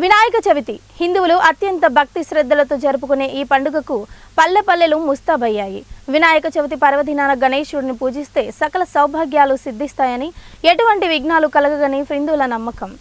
వినాయక చవితి హిందువులు అత్యంత భక్తి శ్రద్ధలతో జరుపుకునే ఈ పండుగకు పల్లెపల్లెలు ముస్తాబయ్యాయి. వినాయక చవితి పర్వదినాన గణేశుడిని పూజిస్తే సకల సౌభాగ్యాలు సిద్ధిస్తాయని, ఎటువంటి విఘ్నాలు కలగని హిందువుల నమ్మకం.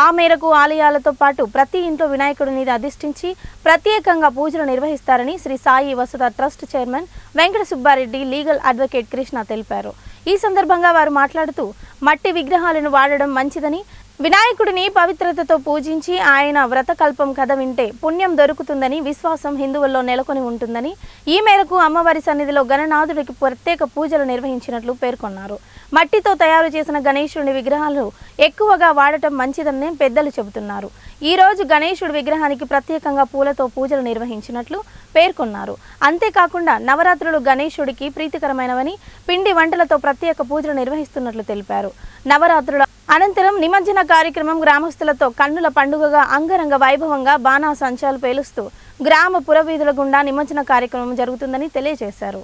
ఆ మేరకు ఆలయాలతో పాటు ప్రతి ఇంట్లో వినాయకుడిని అధిష్ఠించి ప్రత్యేకంగా పూజలు నిర్వహిస్తారని శ్రీ సాయి వసత trust chairman Venkata Subbareddy legal advocate Krishna తెలిపారు. ఈ సందర్భంగా వారు మాట్లాడుతూ మట్టి విగ్రహాలను వాడడం మంచిదని, వినాయకుడిని పవిత్రతతో పూజించి ఆయన వ్రతకల్పం కథ వింటే పుణ్యం దొరుకుతుందని విశ్వాసం హిందువుల్లో నెలకొని ఉంటుందని, ఈ మేరకు అమ్మవారి సన్నిధిలో గణనాథుడికి ప్రత్యేక పూజలు నిర్వహించినట్లు పేర్కొన్నారు. మట్టితో తయారు చేసిన గణేశుడి విగ్రహాలు ఎక్కువగా వాడటం మంచిదని పెద్దలు చెబుతున్నారు. ఈ రోజు గణేశుడి విగ్రహానికి ప్రత్యేకంగా పూలతో పూజలు నిర్వహించినట్లు పేర్కొన్నారు. అంతేకాకుండా నవరాత్రులు గణేశుడికి ప్రీతికరమైనవని, పిండి వంటలతో ప్రత్యేక పూజలు నిర్వహిస్తున్నట్లు తెలిపారు. నవరాత్రుల అనంతరం నిమజ్జన కార్యక్రమం గ్రామస్తులతో కన్నుల పండుగగా అంగరంగ వైభవంగా బాణా సంచాలు పేలుస్తూ గ్రామ పురవీధుల గుండా నిమజ్జన కార్యక్రమం జరుగుతుందని తెలియజేశారు.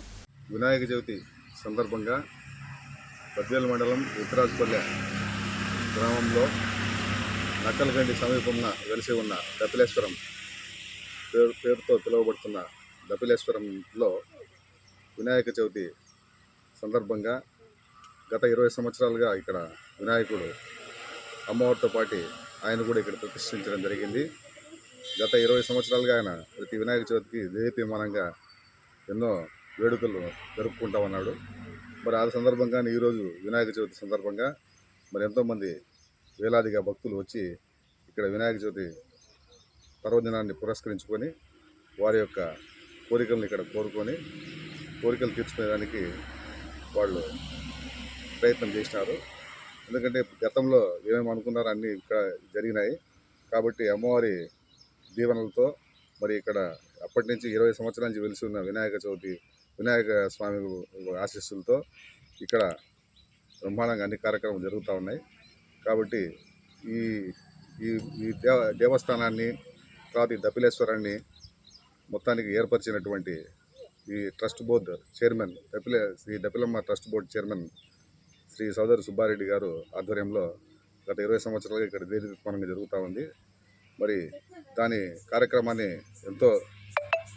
వినాయక చవితి సందర్భంగా పద్వేలు మండలం ఉత్తరాజపల్లె గ్రామంలో నక్కలగండి సమీపంలో వెలిసి ఉన్న దపిలేశ్వరం పేరుతో పిలువబడుతున్న దపిలేశ్వరంలో వినాయక చవితి సందర్భంగా గత 20 సంవత్సరాలుగా ఇక్కడ వినాయకుడు అమ్మవారితో పాటు ఆయన కూడా ఇక్కడ ప్రతిష్ఠించడం జరిగింది. గత 20 సంవత్సరాలుగా ఆయన ప్రతి వినాయక చవితికి దేదీప్యమానంగా ఎన్నో వేడుకలు జరుపుకుంటా ఉన్నాడు. మరి ఆ సందర్భంగానే ఈరోజు వినాయక చవితి సందర్భంగా మరి ఎంతోమంది వేలాదిగా భక్తులు వచ్చి ఇక్కడ వినాయక చవితి పర్వదినాన్ని పురస్కరించుకొని వారి యొక్క కోరికలను ఇక్కడ కోరికలు తీర్చుకునేదానికి వాళ్ళు ప్రయత్నం చేసినారు. ఎందుకంటే గతంలో ఏమేమి అనుకున్నారో అన్నీ ఇక్కడ జరిగినాయి. కాబట్టి అమ్మవారి దీవెనలతో మరి ఇక్కడ అప్పటి నుంచి 20 సంవత్సరాల నుంచి వెలిసి ఉన్న వినాయక స్వామి ఆశీస్సులతో ఇక్కడ బ్రహ్మాండంగా అన్ని కార్యక్రమాలు జరుగుతూ ఉన్నాయి. కాబట్టి ఈ ఈ దేవస్థానాన్ని తర్వాత ఈ దపిలేశ్వరాన్ని మొత్తానికి ఏర్పరిచినటువంటి ఈ trust board chairman Shri Dapilamma trust board chairman Shri సోదరు సుబ్బారెడ్డి గారు ఆధ్వర్యంలో గత 20 సంవత్సరాలుగా ఇక్కడ దేదీప్యమానంగా జరుగుతూ ఉంది. మరి దాని కార్యక్రమాన్ని ఎంతో